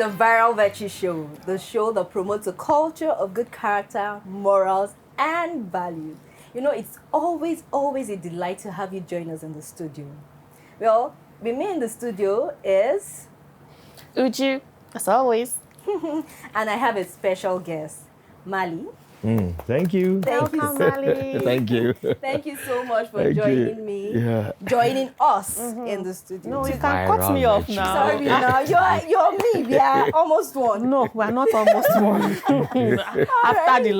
the Viral Virtue Show, the show that promotes a culture of good character, morals, and values. You know, it's always a delight to have you join us in the studio. Well, with me in the studio is... Uju, as always. And I have a special guest, Mali. Thank you. Welcome, Mali. Thank you. Thank you so much for joining joining us in the studio. No, you can cut me off now. Sorry, now you're me. We are almost one. No, we're not almost one. After the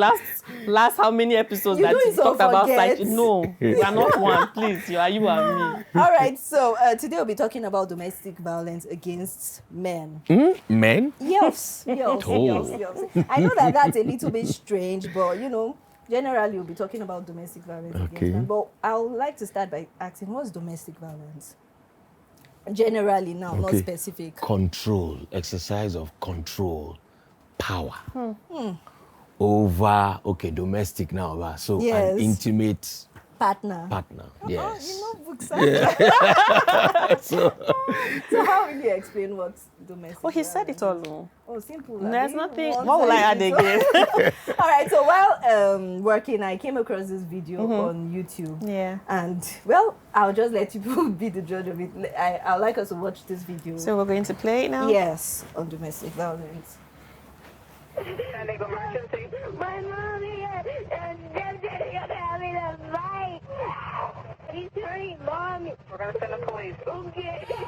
last how many episodes that you talked about psychic? No, we are not one. Please, you and me. All right, so today we'll be talking about domestic violence against men. Men? Yes. I know that's a little bit strange, but generally we'll be talking about domestic violence against men. But I would like to start by asking, what's domestic violence? Generally now, not specific. Control, exercise of control, power. Over, domestic now, so an intimate partner. Yes. Books. So how will you explain what domestic violence? He said it all. Oh, simple. There's nothing. What will I add again? All right, so while working, I came across this video on YouTube. Yeah. And, I'll just let you be the judge of it. I'd like us to watch this video. So we're going to play it now? Yes, on domestic violence. Emergency. My mommy and daddy are having a fight. He's hurting mommy. We're gonna send the police. Okay. No,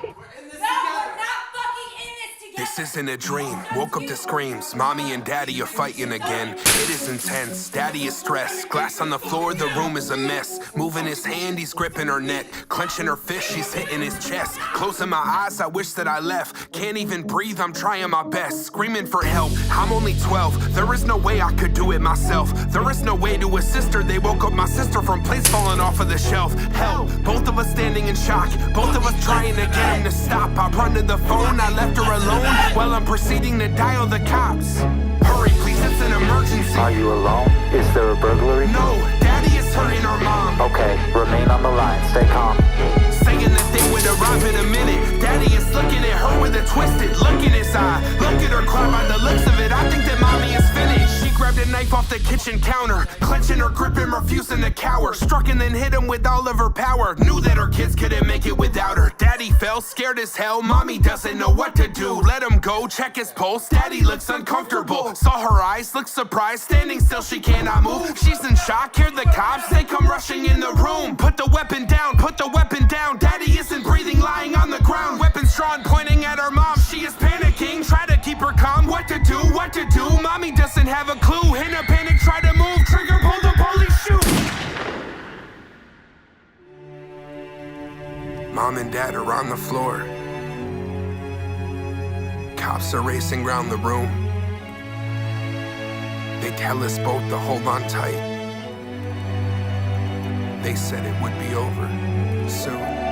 we're not fucking in this together. This isn't a dream. Woke up to screams. Mommy and daddy are fighting again. It is intense. Daddy is stressed. Glass on the floor, the room is a mess. Moving his hand, he's gripping her neck. Clenching her fist, she's hitting his chest. Closing my eyes, I wish that I left. Can't even breathe, I'm trying my best. Screaming for help, I'm only 12. There is no way I could do it myself. There is no way to assist her. They woke up my sister from plates falling off of the shelf. Help, both of us standing in shock. Both of us trying to get him to stop. I run to the phone, I left her alone. While I'm proceeding to dial the cops. Hurry, please, it's an emergency. Are you alone? Is there a burglary? No, daddy is hurting our mom. Okay, remain on the line. Stay calm. Saying that they would arrive in a minute. Daddy is looking at her with a twisted look in his eye. Look at her cry by the looks of it. I think that mommy is finished. She grabbed a knife off the kitchen counter, clenching her grip and refusing to cower. Struck and then hit him with all of her power. Knew that her kids couldn't make it without her. Daddy fell, scared as hell. Mommy doesn't know what to do. Let him go, check his pulse. Daddy looks uncomfortable. Saw her eyes, looked surprised. Standing still, she cannot move. She's in shock, hear the cops. They come rushing in the room. Put the weapon down, put the weapon down. Daddy isn't breathing, lying on the ground. Weapons drawn, pointing at her mom. She is panicking, try to keep her calm. What to do, what to do? Mommy doesn't have a clue. In a panic, try to move. Trigger, pull the police, shoot. Mom and dad are on the floor. Cops are racing around the room. They tell us both to hold on tight. They said it would be over soon.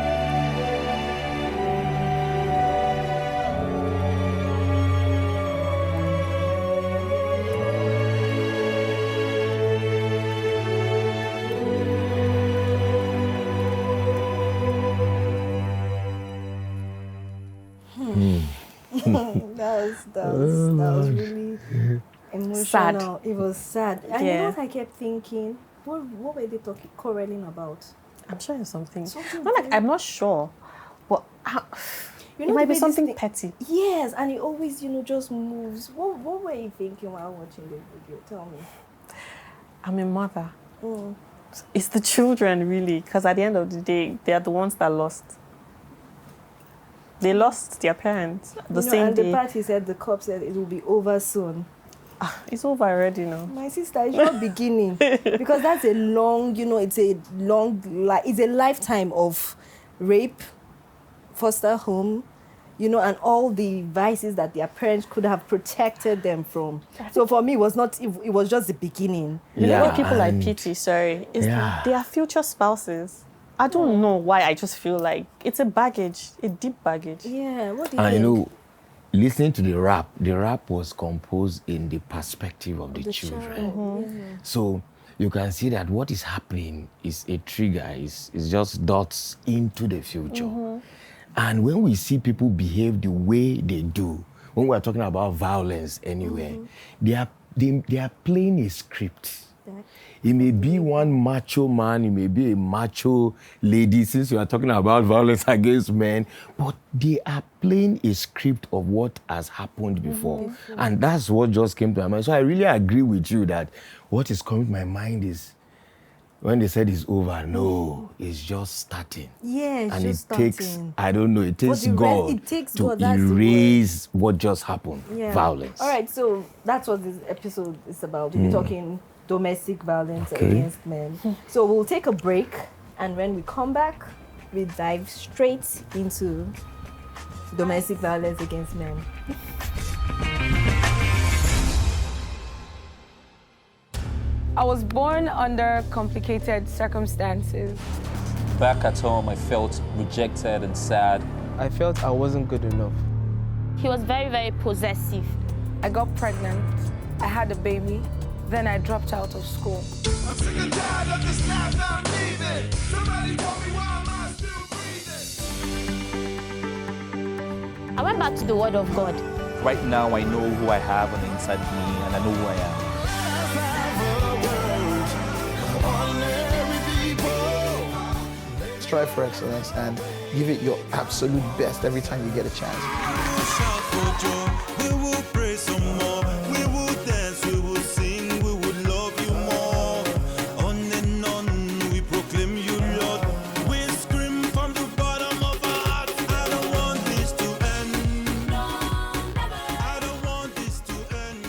That was really emotional. Sad. It was sad. And you know what I kept thinking? What were they quarreling about? I'm sure it's something. I'm not sure. But it might be something petty. Yes, and it always, just moves. What were you thinking while watching the video? Tell me. I'm a mother. It's the children, really, because at the end of the day, they are the ones that lost. They lost their parents the same day. And the part he said, the cop said it will be over soon. It's over already now. My sister, it's not beginning. Because that's a long, it's a lifetime of rape, foster home, and all the vices that their parents could have protected them from. So for me, it was just the beginning. What people I pity, is they are future spouses. I don't know why, I just feel like it's a baggage, a deep baggage. Yeah, what do you think? Listening to the rap was composed in the perspective of the children. So you can see that what is happening is a trigger, is just dots into the future. And when we see people behave the way they do, when we're talking about violence anywhere, they are playing a script. It may be one macho man, it may be a macho lady, since we are talking about violence against men, but they are playing a script of what has happened before. And that's what just came to my mind. So I really agree with you that what is coming to my mind is when they said it's over, no, it's just starting. Yeah, it's and just it takes, starting. I don't know, it takes God to God, that's erase what just happened, violence. All right, so that's what this episode is about. We'll be talking domestic violence against men. So we'll take a break, and when we come back, we dive straight into domestic violence against men. I was born under complicated circumstances. Back at home, I felt rejected and sad. I felt I wasn't good enough. He was very, very possessive. I got pregnant. I had a baby. Then I dropped out of school. I'm sick and tired of this life I'm leaving. Somebody tell me why am I still breathing? I went back to the Word of God. Right now, I know who I have on the inside of me, and I know who I am. Strive for excellence and give it your absolute best every time you get a chance. We will pray some more. We will dance, we will sing, we will love you more. On and on, we proclaim you, Lord. We scream from the bottom of our hearts. I don't want this to end. I don't want this to end.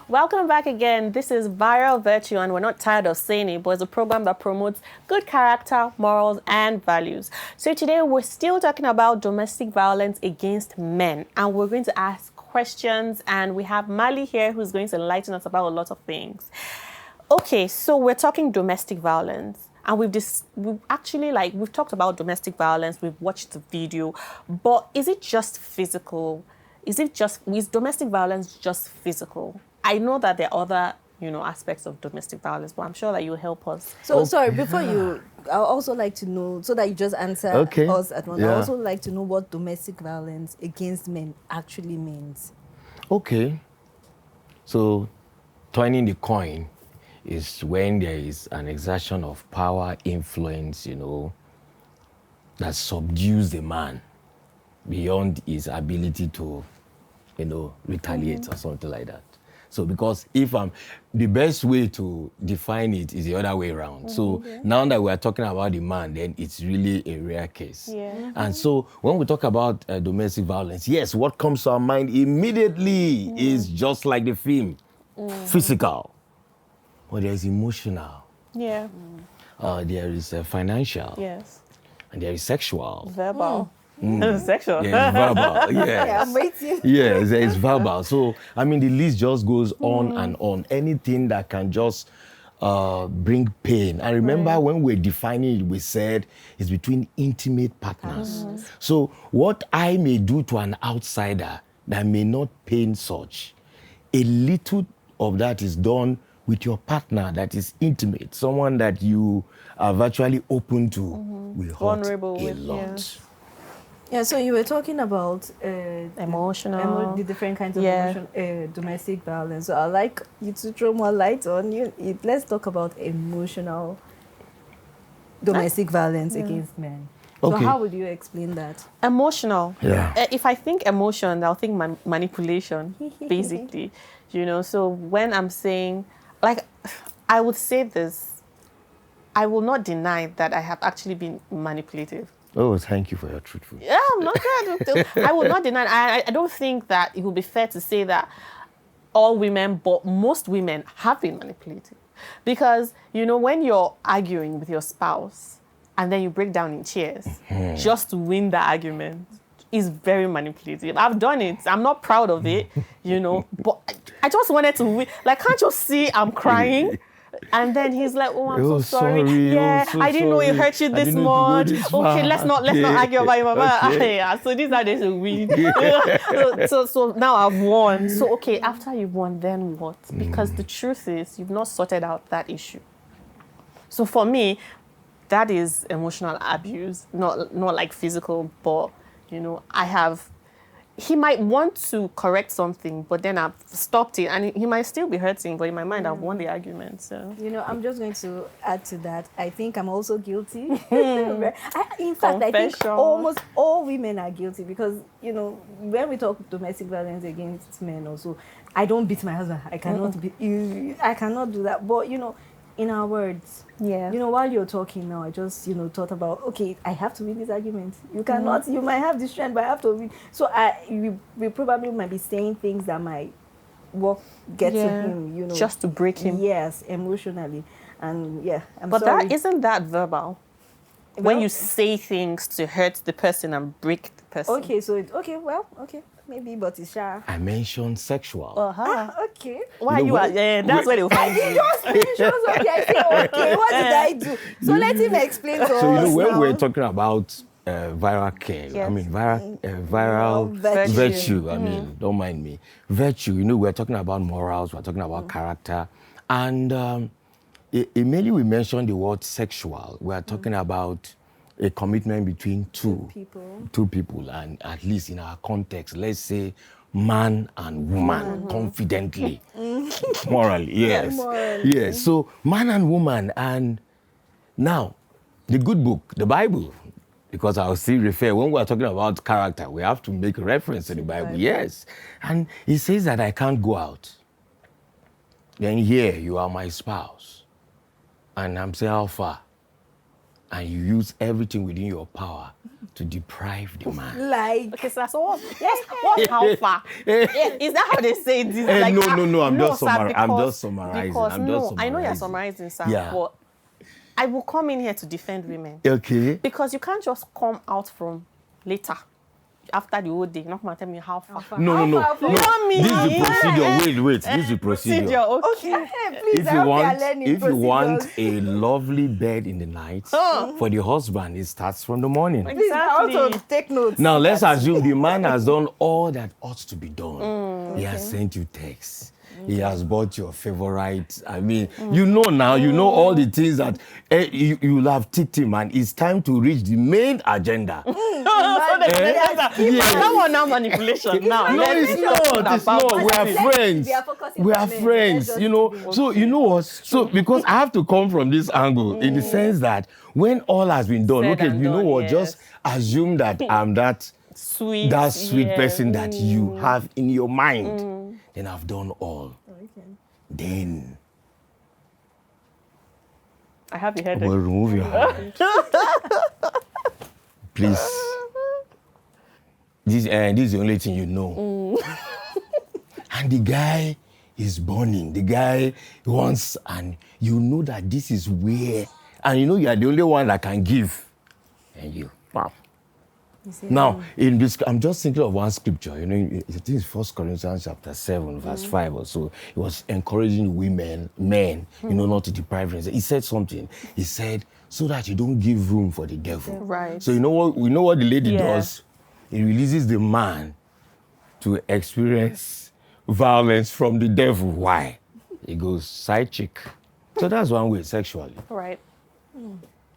Welcome back again. This is Viral Virtue, and we're not tired of saying it, but it's a program that promotes good character, morals, and values. So today we're still talking about domestic violence against men, and we're going to ask questions, and we have Mali here who's going to enlighten us about a lot of things. Okay, so we're talking domestic violence, and we've talked about domestic violence, we've watched the video, but is it just physical? Is domestic violence just physical? I know that there are other, aspects of domestic violence, but I'm sure that you'll help us. So, sorry, before I'd also like to know, so that you just answer us at once, I'd also like to know what domestic violence against men actually means. Okay. So, turning the coin is when there is an exertion of power, influence, that subdues the man beyond his ability to, retaliate or something like that. So because the best way to define it is the other way around. So now that we are talking about the man, then it's really a rare case. Yeah. And so when we talk about domestic violence, yes, what comes to our mind immediately is just like the film, physical. But there is emotional. Yeah. There is financial. Yes. And there is sexual. Verbal. Sexual. Yes, verbal. Yes. Yeah, I'm waiting. Yes, there is verbal. So, the list just goes on and on. Anything that can just bring pain. And remember, when we're defining it, we said it's between intimate partners. So, what I may do to an outsider that may not pain such, a little of that is done with your partner that is intimate, someone that you are virtually open to, will hurt a lot. Yeah, so you were talking about emotional, the different kinds of domestic violence. So I'd like you to throw more light on let's talk about emotional domestic violence against men. Okay. So how would you explain that? Emotional. Yeah. If I think emotion, I'll think manipulation, basically. So when I'm saying, I would say this, I will not deny that I have actually been manipulative. Oh, thank you for your truthfulness. Yeah, I'm not sure. I will not deny. I don't think that it would be fair to say that all women, but most women have been manipulated. Because, when you're arguing with your spouse and then you break down in tears just to win the argument, is very manipulative. I've done it. I'm not proud of it, but I just wanted to win. Can't you see I'm crying? And then he's like, "Oh, I'm so sorry. Yeah, I didn't know it hurt you this much. Okay, let's not argue about it, Mama." Okay, so these are days we win. So now I've won. So okay, after you've won, then what? Because the truth is, you've not sorted out that issue. So for me, that is emotional abuse, not like physical, but I have he might want to correct something, but then I've stopped it, and he might still be hurting, but in my mind, I've won the argument. So I'm just going to add to that. I think I'm also guilty. In fact, I think almost all women are guilty because, when we talk domestic violence against men also, I don't beat my husband. I cannot I cannot do that. But, in our words, while you're talking now, I just, thought about, okay, I have to win this argument. You cannot, you might have the strength, but I have to win. So we probably might be saying things that might get to him, just to break him. Yes, emotionally. And but sorry. Isn't that verbal? When you say things to hurt the person and break the person. Okay, so maybe, but it's shy. I mentioned sexual. Okay. Why that's where they'll find you. Just mentions I say, okay, what did I do? So let him explain to us. So, when we're talking about viral care, I mean, viral virtue, I mean, don't mind me. Virtue, we're talking about morals, we're talking about character. And immediately we mentioned the word sexual. We're talking about a commitment between two people, and at least in our context, let's say man and woman, confidently, morally, yes. Yes, so man and woman, and now, the good book, the Bible, because I'll still refer, when we're talking about character, we have to make reference to the Bible, yes. And it says that I can't go out. Then here, you are my spouse. And I'm saying, how far? And you use everything within your power to deprive the man. Okay, so what's how far? Is that how they say this? No, I'm just summarizing. I know you're summarizing, sir, but I will come in here to defend women. Okay. Because you can't just come out from later. After the whole day, not tell me how far. No. This is the procedure. Wait. This is the procedure. Okay. Please, if you want a lovely bed in the night, for the husband, it starts from the morning. Please, also take notes. Now, let's assume the man has done all that ought to be done. He has sent you texts. He has bought your favorite. I mean, you know all the things that you'll have ticked him, and it's time to reach the main agenda. That one now manipulation. Now, no, it's not. We are friends. We are friends. So you know what? So because I have to come from this angle in the sense that when all has been done, just assume that I'm that sweet person that you have in your mind. Then I've done all. Okay. Then I have your headache. Well, remove your hand. Please. This is the only thing you know. And the guy is burning. The guy wants, and you know that this is where, and you are the only one that can give. And you, wow. Now, in this, I'm just thinking of one scripture. I think it's 1 Corinthians chapter 7, verse 5 or so. It was encouraging men, not to deprive themselves. He said something. He said, so that you don't give room for the devil. Right. So we know what the lady does. It releases the man to experience violence from the devil. Why? He goes side chick. So that's one way sexually. Right.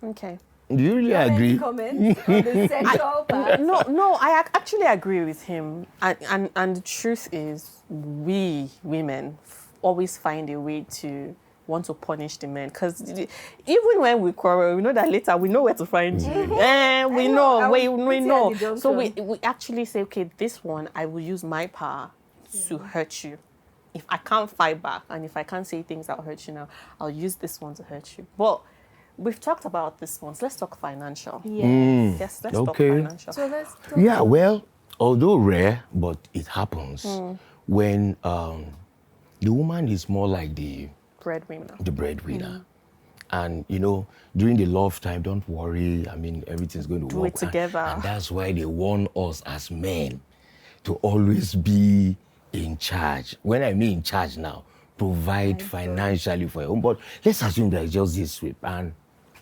Okay. Do you really agree? Any comments on the sexual part? No, I actually agree with him. And the truth is, we women always find a way to want to punish the men. Because even when we quarrel, we know that later we know where to find you. We know. So we actually say, okay, this one, I will use my power to hurt you. If I can't fight back, and if I can't say things that'll hurt you now, I'll use this one to hurt you. But we've talked about this once. Let's talk financial. Yes, let's talk financial. So let's talk well, although rare, but it happens when the woman is more like the breadwinner. And, during the love time, don't worry. I mean, everything's going to work. Do it together. And that's why they warn us as men to always be in charge. When I mean in charge now, provide financially for your own. But let's assume that it's just this way. And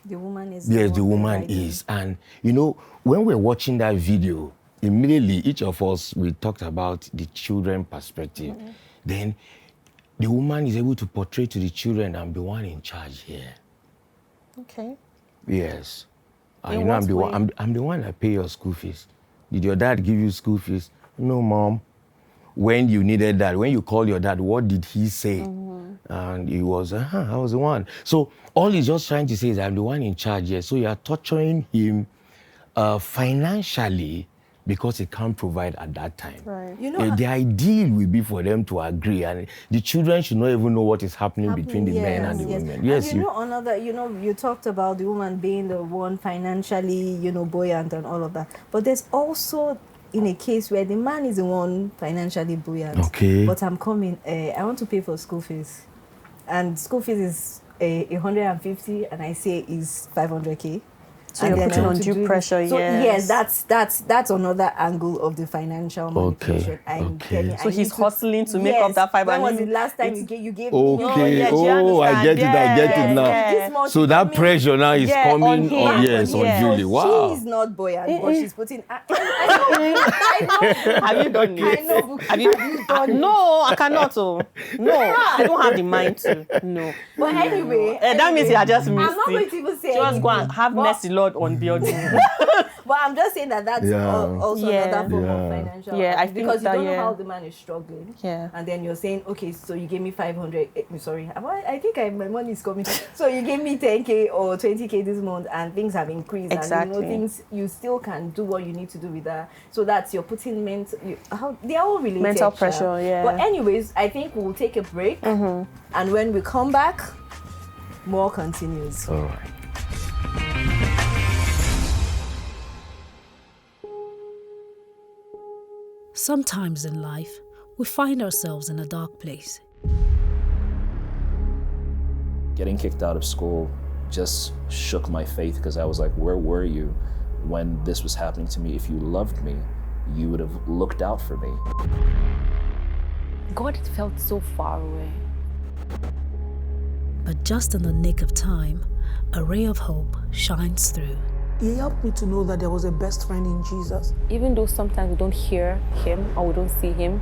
the woman is. Yes, the woman is. And, when we're watching that video, immediately each of us, we talked about the children perspective. Then the woman is able to portray to the children, I'm the one in charge here. Okay. Yes. I'm the one that pay your school fees. Did your dad give you school fees? no, mom. When you needed that, when you called your dad, what did he say? And he was, I was the one. So all he's just trying to say is, I'm the one in charge here. So you are torturing him financially because he can't provide at that time. Right. You know, The ideal will be for them to agree, and the children should not even know what is happening between the men and the women. Yes, and you talked about the woman being the one financially, buoyant and all of that. But there's also in a case where the man is the one financially buoyant. Okay. But I'm coming, I want to pay for school fees. And school fees is 150, and I say is 500K. So you're putting on due pressure, so yes. That's another angle of the financial manipulation. So he's hustling to make up that 500. When was the last time you gave Okay. me? I get it now. Yeah. So that pressure now is coming on Julie. Wow. She is not buoyant, but she's putting. I know. Have you done it? I know. Have you done it? No, I cannot. No, I don't have the mind to. No. But anyway, that means you are just missing. I'm not going to even say. Just go and have mercy, Lord, on building. But I'm just saying that's also another form of financial. Yeah, I think because that, you don't know how the man is struggling. Yeah. And then you're saying, okay, so you gave me 500. Sorry, I think my money is coming. So you gave me 10K or 20K this month, and things have increased. Exactly. And things you still can do what you need to do with that. So that's you're putting they are all related. Mental pressure, yeah. But anyways, I think we'll take a break, and when we come back, more continues. All right. Sometimes in life, we find ourselves in a dark place. Getting kicked out of school just shook my faith because I was like, where were you when this was happening to me? If you loved me, you would have looked out for me. God felt so far away. But just in the nick of time, a ray of hope shines through. He helped me to know that there was a best friend in Jesus. Even though sometimes we don't hear him or we don't see him,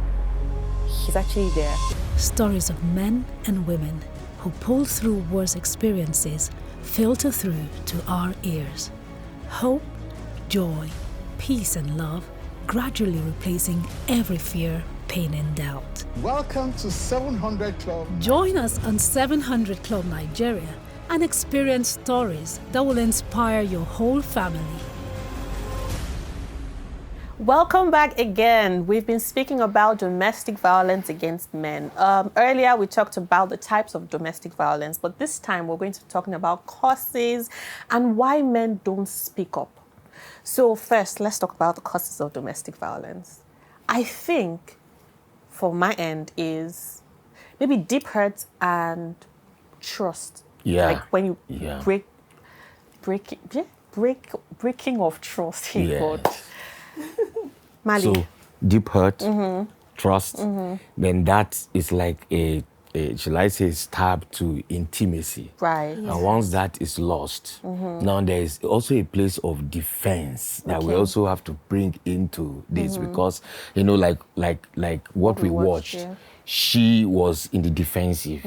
he's actually there. Stories of men and women who pulled through worse experiences filter through to our ears. Hope, joy, peace and love gradually replacing every fear, pain and doubt. Welcome to 700 Club. Join us on 700 Club Nigeria and experience stories that will inspire your whole family. Welcome back again. We've been speaking about domestic violence against men. Earlier, we talked about the types of domestic violence, but this time we're going to be talking about causes and why men don't speak up. So first, let's talk about the causes of domestic violence. I think, for my end, is maybe deep hurt and trust. Yeah. Like when you breaking of trust. God. Mali. So deep hurt, trust, then that is like a shall I say, stab to intimacy. Right. And once that is lost, now there is also a place of defense that we also have to bring into this because, like what we watched, she was in the defensive,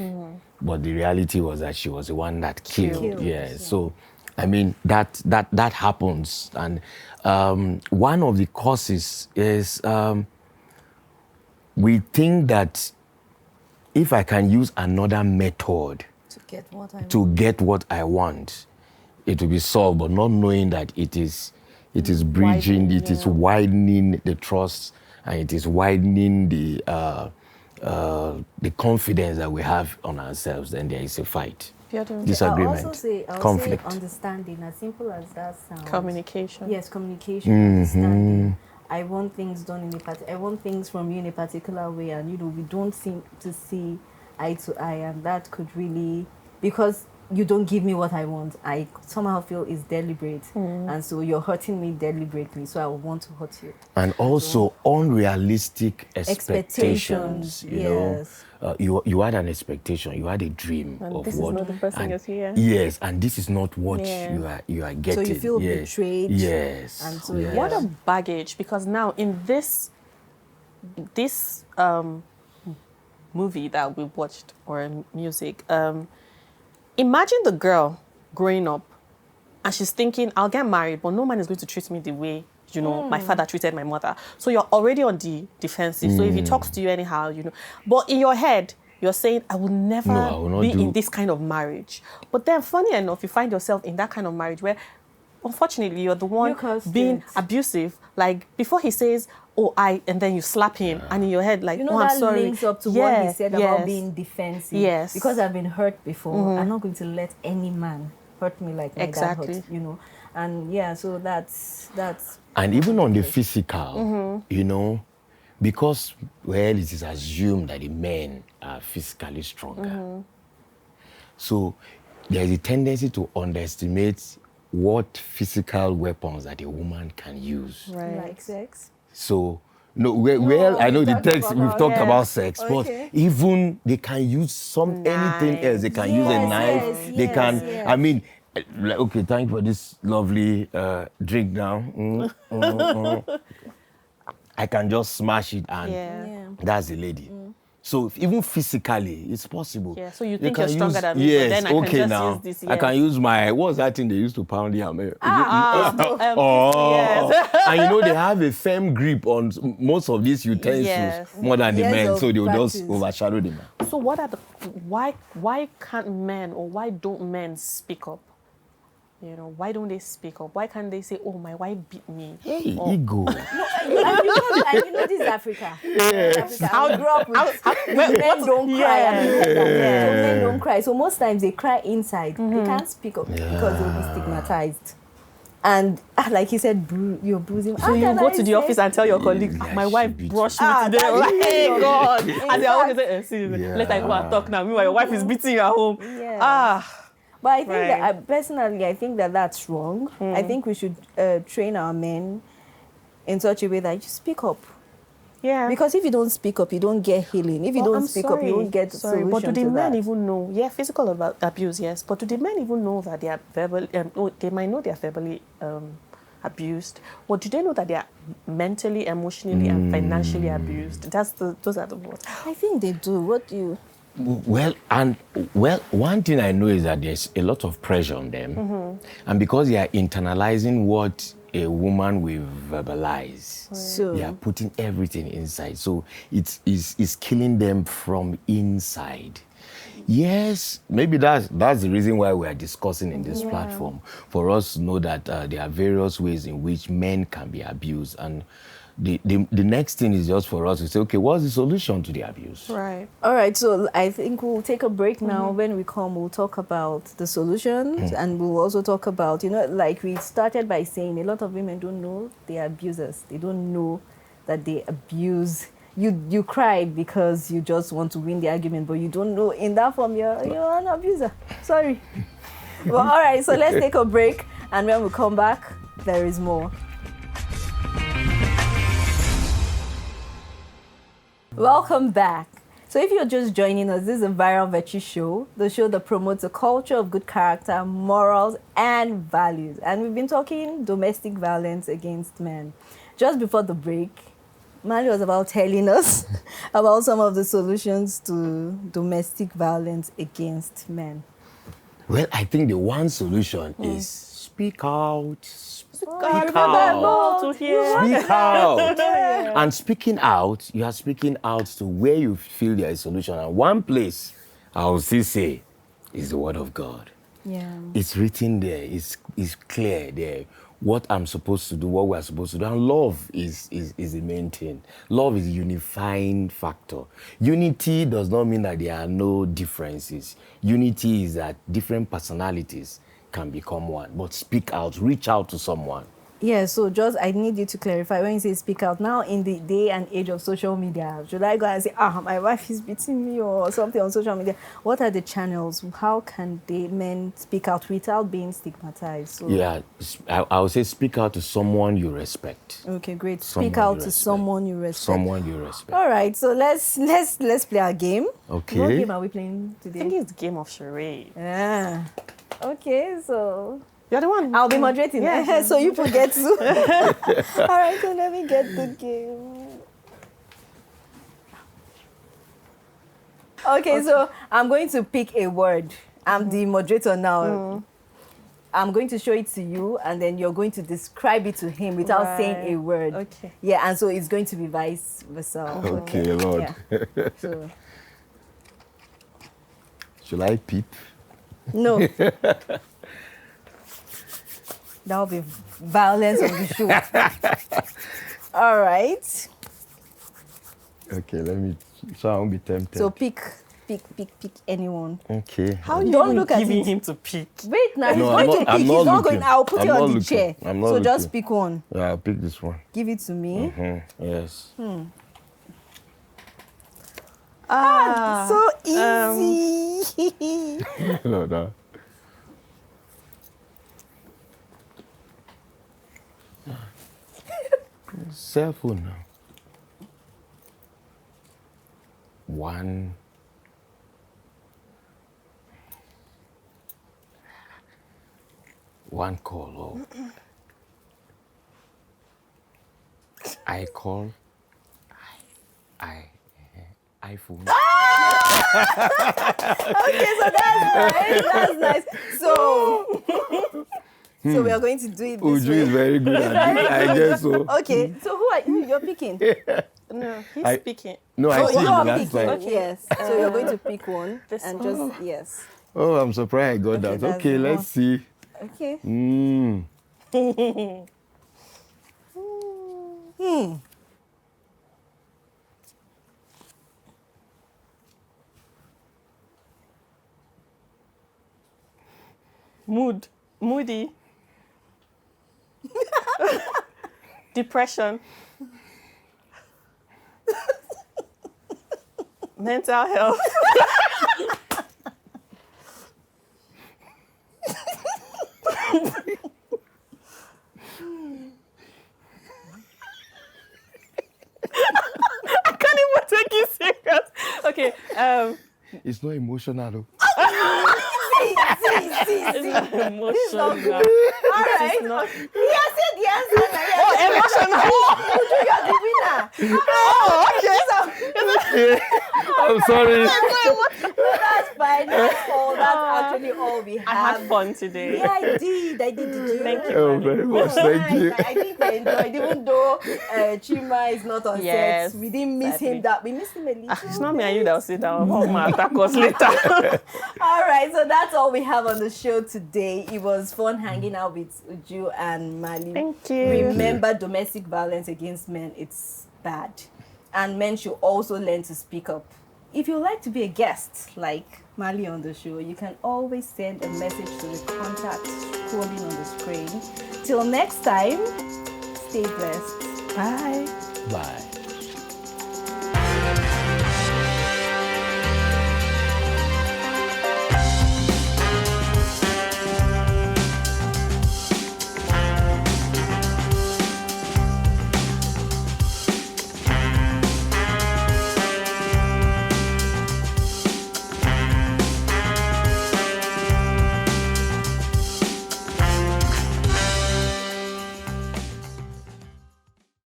but the reality was that she was the one that killed. Yeah. So, I mean, that happens. And one of the causes is we think that if I can use another method to get what I want, it will be solved, but not knowing that it is bridging, it is widening the trust, and it is widening the confidence that we have on ourselves. Then there is a fight, disagreement, conflict. Say understanding, as simple as that sounds. Communication. Yes, communication, understanding. I want things done I want things from you in a particular way, and we don't seem to see eye to eye, and that could really, because you don't give me what I want, I somehow feel is deliberate, and so you're hurting me deliberately, so I will want to hurt you. And also unrealistic expectations. You had an expectation, you had a dream and of this what. Is not the person you're here. Yes, and this is not what you are getting. So you feel betrayed. Yes. And so what a baggage, because now in this movie that we watched, or music, imagine the girl growing up and she's thinking, I'll get married, but no man is going to treat me the way you know, my father treated my mother. So you're already on the defensive. So if he talks to you anyhow, you know, but in your head, you're saying, I will never be in this kind of marriage. But then, funny enough, you find yourself in that kind of marriage where, unfortunately, you're the one being abusive. Like, before he says, and then you slap him, and in your head, like, you know, I'm that sorry. links up to what he said about being defensive. Yes. Because I've been hurt before, I'm not going to let any man hurt me like my dad hurt, you know. And yeah, so that's. And even on the physical, you know, because, well, it is assumed that the men are physically stronger. So there's a tendency to underestimate what physical weapons that a woman can use. Right. Like sex? So, well, I know the text, we've talked about sex, but even they can use anything else. They can use a knife. They can, I mean, like, okay, thank you for this lovely drink now. I can just smash it and that's the lady. So even physically, it's possible. Yeah, so you think you're stronger than me, but then I can just use this. Yes. I can use what's that thing they used to pound the hammer? And you know, they have a firm grip on most of these utensils more than the men, so they'll just overshadow the man. So what are why can't men, or why don't men speak up? You know, why don't they speak up? Why can't they say, oh, my wife beat me? Hey, ego. You know this is Africa. Yes. I grew up with men don't cry. So men don't cry. So most times they cry inside. They can't speak up because they'll be stigmatized. And like he said, you're bruising. So you go to the office and tell your colleague, my wife brushed me today. Like, hey, God. And they always say, let I go and talk now. Meanwhile, your wife is beating you at home. But I think that, personally, I think that that's wrong. I think we should train our men in such a way that you speak up. Yeah. Because if you don't speak up, you don't get healing. If you don't speak up, you won't get solution. But do the men even know? Yeah, physical abuse, yes. But do the men even know that they are verbally? They might know they are verbally abused. Or do they know that they are mentally, emotionally, and financially abused? Those are the words. I think they do. What do you? Well, one thing I know is that there's a lot of pressure on them, and because they are internalizing what a woman will verbalize, so they are putting everything inside. So it's killing them from inside. Yes, maybe that's the reason why we are discussing in this platform, for us to know that there are various ways in which men can be abused, and the next thing is just for us to say, okay, what's the solution to the abuse? Right. All right, so I think we'll take a break now. When we come, we'll talk about the solutions, and we'll also talk about, you know, like we started by saying, a lot of women don't know they are abusers. They don't know that they abuse. You cry because you just want to win the argument, but you don't know in that form you're an abuser. Sorry. Well, all right, so let's take a break, and when we come back, there is more. Welcome back. So if you're just joining us, this is a Viral Virtue Show, the show that promotes a culture of good character, morals, and values. And we've been talking domestic violence against men. Just before the break, Mali was about telling us about some of the solutions to domestic violence against men. Well, I think the one solution is speak out. Speak out. And speaking out, you are speaking out to where you feel there is a solution. And one place I will still say is the Word of God. Yeah. It's written there. It's clear there. What I'm supposed to do, what we're supposed to do. And love is the main thing. Love is a unifying factor. Unity does not mean that there are no differences. Unity is that different personalities can become one. But speak out, reach out to someone. Yeah, so just I need you to clarify when you say speak out. Now, in the day and age of social media, should I go and say, my wife is beating me or something on social media? What are the channels? How can men speak out without being stigmatized? So, yeah, I would say speak out to someone you respect. Okay, great. Speak out to someone you respect. Someone you respect. All right, so let's play our game. Okay. What game are we playing today? I think it's the game of charade. Yeah. Okay, so you're the one. I'll be moderating. Yeah. So you forget to. All right, so let me get the game. Okay, so I'm going to pick a word. I'm the moderator now. I'm going to show it to you, and then you're going to describe it to him without saying a word. Okay. Yeah, and so it's going to be vice versa. Okay, Lord. Yeah. So, Should I peep? no. That'll be violence on the show. All right. Okay, let me. So I won't be tempted. So pick anyone. Okay. How you Don't even look at giving it. him to pick? Wait, now he's No, going to pick. I'm He's not not looking. going. I'll put I'm you not on the looking. chair. I'm not so just looking. pick one. Yeah, I'll pick this one. Give it to me. Yes. So easy. No. Cell phone now. One call. Oh. I call. iPhone. Okay, so that's nice. So, so we are going to do it this Uju way. is very good at it. I guess so. Okay, so who are you? You're picking. No, he's picking. No, I see you you are last picking. time. Yes. So you're going to pick one This and one. just yes. Oh, I'm surprised I got that. that's Okay, the let's one. see. Okay. Moody. Depression. Mental health. I can't even take you serious. Okay. It's not emotional though. It's not emotional. All right. Not... He has said the answer. Oh, emotional. You're the winner. Oh, okay. I'm sorry. That's fine. That's actually all we have. I had fun today. Yeah, I did. Did you? Thank you. Oh, very much. Thank you. I think we enjoyed, even though Chima is not on Yes, set. We didn't miss sadly. him. We missed him a little. It's not me and you that will sit down. Oh, my attack us later. All right, so that's all we have on the show today. It was fun hanging out with Uju and Mali. Thank you. Remember, domestic violence against men, it's bad. And men should also learn to speak up. If you'd like to be a guest like Mali on the show, you can always send a message to the contact scrolling on the screen. Till next time, stay blessed. Bye. Bye.